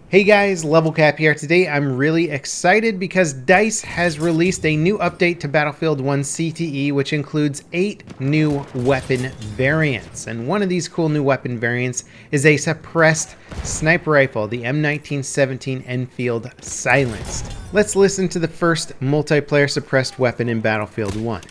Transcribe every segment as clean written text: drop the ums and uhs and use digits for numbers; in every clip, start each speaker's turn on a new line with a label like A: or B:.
A: Hey guys, Level Cap here. Today I'm really excited because DICE has released a new update to Battlefield 1 CTE, which includes 8 new weapon variants. And one of these cool new weapon variants is a suppressed sniper rifle, the M1917 Enfield Silenced. Let's listen to the first multiplayer suppressed weapon in Battlefield 1.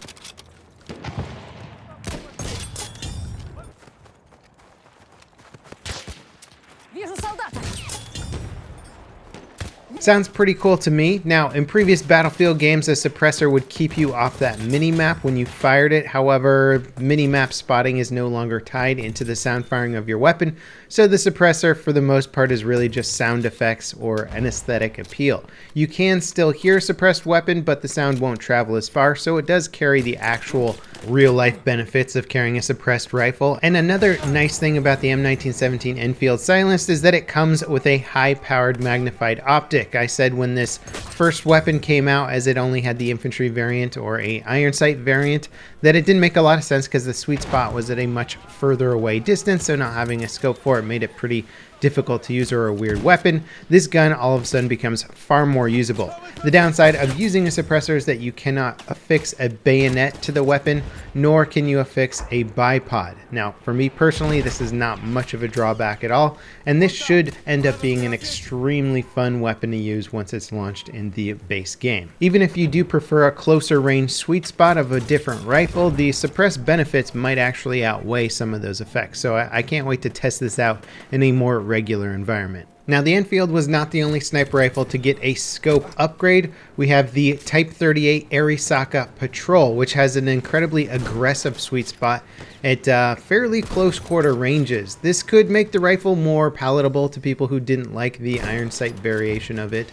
A: Sounds pretty cool to me. Now, in previous Battlefield games, a suppressor would keep you off that mini-map when you fired it. However, mini-map spotting is no longer tied into the sound firing of your weapon, so the suppressor, for the most part, is really just sound effects or an aesthetic appeal. You can still hear a suppressed weapon, but the sound won't travel as far, so it does carry the actual real-life benefits of carrying a suppressed rifle. And another nice thing about the M1917 Enfield Silenced is that it comes with a high-powered magnified optic. I said when this first weapon came out, as it only had the infantry variant or a iron sight variant, that it didn't make a lot of sense because the sweet spot was at a much further away distance, so not having a scope for it made it pretty difficult to use or a weird weapon. This gun all of a sudden becomes far more usable. The downside of using a suppressor is that you cannot affix a bayonet to the weapon, nor can you affix a bipod. Now, for me personally, this is not much of a drawback at all, and this should end up being an extremely fun weapon to use once it's launched in the base game. Even if you do prefer a closer range sweet spot of a different rifle, the suppressed benefits might actually outweigh some of those effects, so I can't wait to test this out in a more regular environment. Now, the Enfield was not the only sniper rifle to get a scope upgrade. We have the Type 38 Arasaka Patrol, which has an incredibly aggressive sweet spot at fairly close quarter ranges. This could make the rifle more palatable to people who didn't like the iron sight variation of it.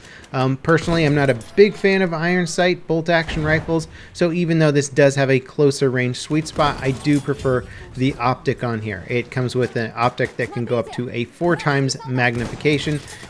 A: Personally, I'm not a big fan of iron sight bolt action rifles, so even though this does have a closer range sweet spot, I do prefer the optic on here. It comes with an optic that can go up to a 4 times magnification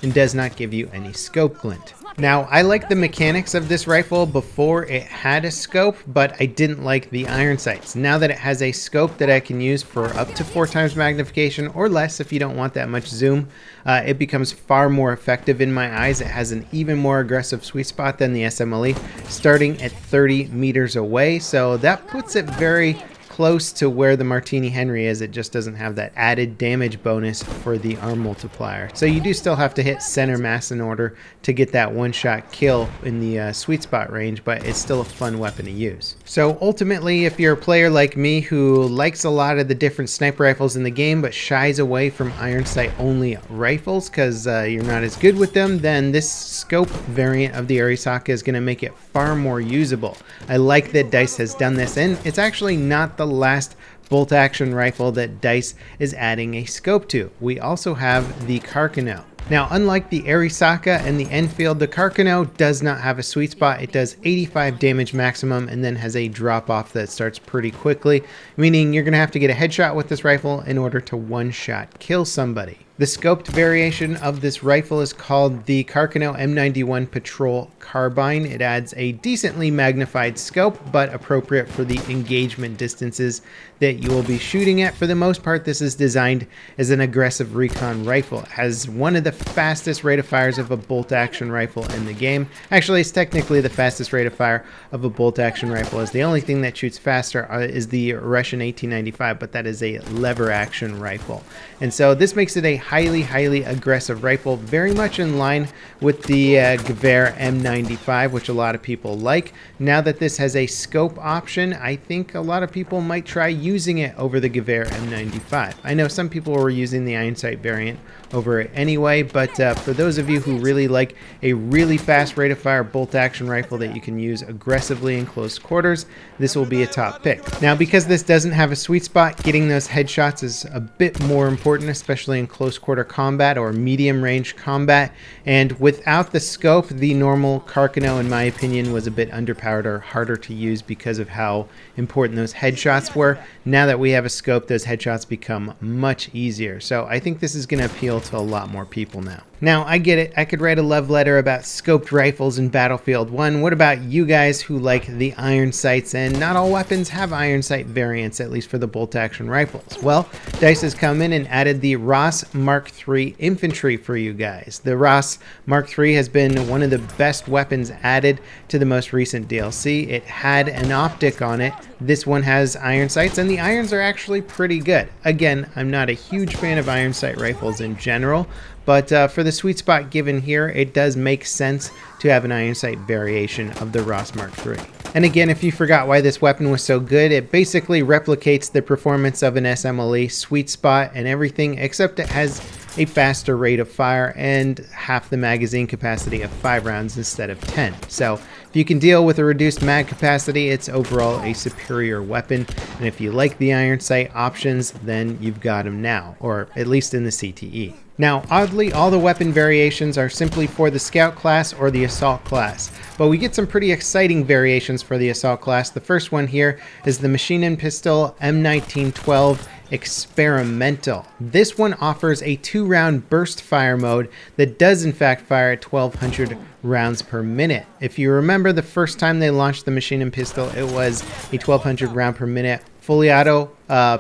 A: and does not give you any scope glint. Now, I like the mechanics of this rifle before it had a scope, but I didn't like the iron sights. Now that it has a scope that I can use for up to 4 times magnification or less if you don't want that much zoom, it becomes far more effective in my eyes. It has an even more aggressive sweet spot than the SMLE, starting at 30 meters away, so that puts it very close to where the Martini Henry is. It just doesn't have that added damage bonus for the arm multiplier. So you do still have to hit center mass in order to get that one-shot kill in the sweet spot range, but it's still a fun weapon to use. So ultimately, if you're a player like me who likes a lot of the different sniper rifles in the game but shies away from iron sight only rifles because you're not as good with them, then this scope variant of the Arasaka is going to make it far more usable. I like that DICE has done this, and it's actually not the last bolt action rifle that DICE is adding a scope to. We also have the Carcano. Now, unlike the Arasaka and the Enfield, the Carcano does not have a sweet spot. It does 85 damage maximum and then has a drop off that starts pretty quickly, meaning you're going to have to get a headshot with this rifle in order to one-shot kill somebody. The scoped variation of this rifle is called the Carcano M91 Patrol Carbine. It adds a decently magnified scope, but appropriate for the engagement distances that you will be shooting at. For the most part, this is designed as an aggressive recon rifle. It has one of the fastest rate of fires of a bolt action rifle in the game. Actually, it's technically the fastest rate of fire of a bolt action rifle, as the only thing that shoots faster is the Russian 1895, but that is a lever action rifle. And so this makes it a highly aggressive rifle, very much in line with the Gewehr M95, which a lot of people like. Now that this has a scope option, I think a lot of people might try using it over the Gewehr M95. I know some people were using the iron sight variant over it anyway, but for those of you who really like a really fast rate of fire bolt action rifle that you can use aggressively in close quarters, this will be a top pick. Now, because this doesn't have a sweet spot, getting those headshots is a bit more important, especially in close quarter combat or medium range combat, and without the scope, the normal Carcano, in my opinion, was a bit underpowered or harder to use because of how important those headshots were. Now that we have a scope, those headshots become much easier, so I think this is going to appeal to a lot more people now. Now, I get it. I could write a love letter about scoped rifles in Battlefield 1. What about you guys who like the iron sights? And not all weapons have iron sight variants, at least for the bolt action rifles. Well, DICE has come in and added the Ross Mark III infantry for you guys. The Ross Mark III has been one of the best weapons added to the most recent DLC. It had an optic on it. This one has iron sights, and the irons are actually pretty good. Again, I'm not a huge fan of iron sight rifles in general, but for the sweet spot given here, it does make sense to have an iron sight variation of the Ross Mark III. And again, if you forgot why this weapon was so good, it basically replicates the performance of an SMLE sweet spot and everything, except it has a faster rate of fire and half the magazine capacity of 5 rounds instead of 10. So if you can deal with a reduced mag capacity, it's overall a superior weapon. And if you like the iron sight options, then you've got them now, or at least in the CTE. Now, oddly, all the weapon variations are simply for the Scout class or the Assault class, but we get some pretty exciting variations for the Assault class. The first one here is the Machine and Pistol M1912 Experimental. This one offers a 2-round burst fire mode that does in fact fire at 1200 rounds per minute. If you remember the first time they launched the Machine and Pistol, it was a 1200 round per minute fully auto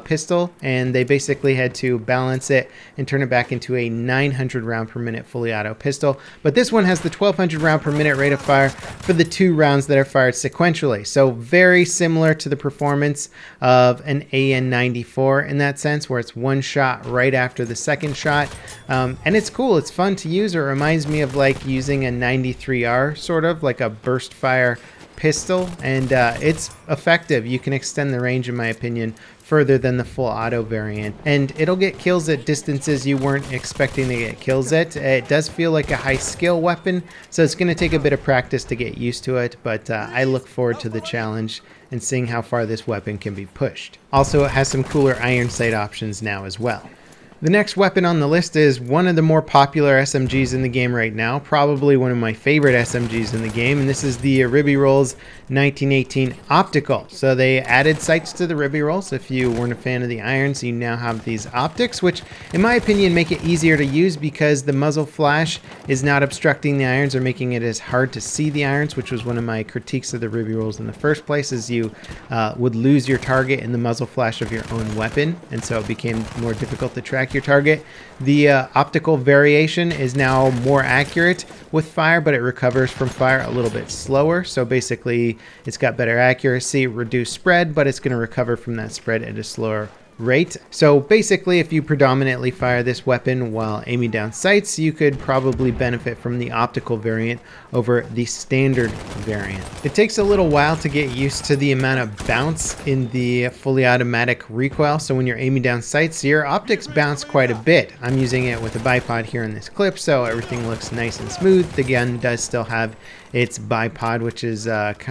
A: pistol, and they basically had to balance it and turn it back into a 900 round per minute fully auto pistol. But this one has the 1200 round per minute rate of fire for the 2 rounds that are fired sequentially. So very similar to the performance of an AN-94 in that sense, where it's one shot right after the second shot. And it's cool, it's fun to use. It reminds me of like using a 93R, sort of like a burst fire pistol, and it's effective. You can extend the range, in my opinion, further than the full auto variant, and it'll get kills at distances you weren't expecting to get kills at. It does feel like a high skill weapon, so it's going to take a bit of practice to get used to it, but I look forward to the challenge and seeing how far this weapon can be pushed. Also, it has some cooler iron sight options now as well. The next weapon on the list is one of the more popular SMGs in the game right now, probably one of my favorite SMGs in the game, and this is the Ribeye 1918 Optical. So they added sights to the Ribeye rolls. If you weren't a fan of the irons, you now have these optics, which in my opinion make it easier to use because the muzzle flash is not obstructing the irons or making it as hard to see the irons, which was one of my critiques of the Ribeye rolls in the first place, is you would lose your target in the muzzle flash of your own weapon, and so it became more difficult to track your target. The optical variation is now more accurate with fire, but it recovers from fire a little bit slower. So basically it's got better accuracy, reduced spread, but it's going to recover from that spread at a slower rate. So basically, if you predominantly fire this weapon while aiming down sights, you could probably benefit from the optical variant over the standard variant. It takes a little while to get used to the amount of bounce in the fully automatic recoil. So when you're aiming down sights, your optics bounce quite a bit. I'm using it with a bipod here in this clip, so everything looks nice and smooth. The gun does still have its bipod, which is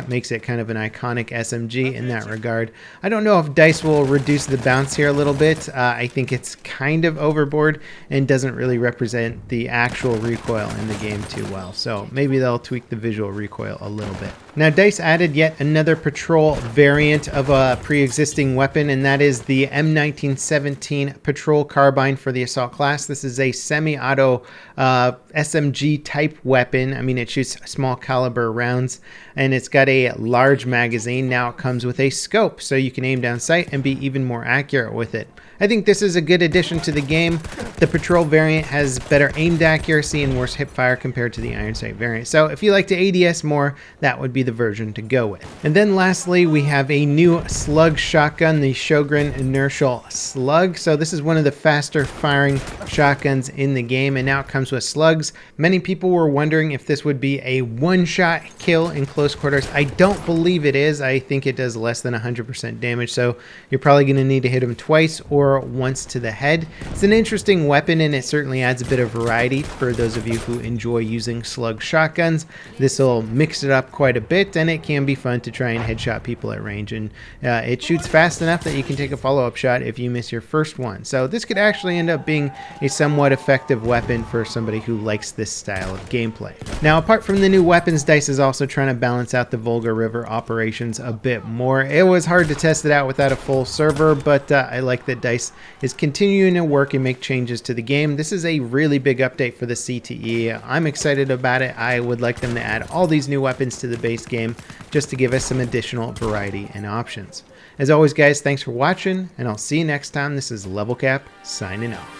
A: makes it kind of an iconic SMG in that regard. I don't know if DICE will reduce the bounce here a little bit. I think it's kind of overboard and doesn't really represent the actual recoil in the game too well. So maybe they'll tweak the visual recoil a little bit. Now, DICE added yet another patrol variant of a pre-existing weapon, and that is the M1917 Patrol Carbine for the Assault class. This is a semi-auto SMG type weapon. I mean, it shoots small caliber rounds, and it's got a large magazine. Now it comes with a scope, so you can aim down sight and be even more accurate with it. I think this is a good addition to the game. The patrol variant has better aimed accuracy and worse hip fire compared to the iron sight variant. So if you like to ADS more, that would be the version to go with. And then lastly, we have a new slug shotgun, the Shogun Inertial Slug. So this is one of the faster firing shotguns in the game, and now it comes with slugs. Many people were wondering if this would be a one-shot kill in close quarters. I don't believe it is. I think it does less than 100% damage, so you're probably going to need to hit him twice or once to the head. It's an interesting weapon, and it certainly adds a bit of variety for those of you who enjoy using slug shotguns. This will mix it up quite a bit, and it can be fun to try and headshot people at range, and it shoots fast enough that you can take a follow-up shot if you miss your first one. So this could actually end up being a somewhat effective weapon for somebody who likes this style of gameplay. Now, apart from the new weapons, DICE is also trying to balance out the Volga River operations a bit more. It was hard to test it out without a full server, but I like that DICE is continuing to work and make changes to the game. This is a really big update for the CTE. I'm excited about it. I would like them to add all these new weapons to the base game just to give us some additional variety and options. As always, guys, thanks for watching, and I'll see you next time. This is Level Cap signing off.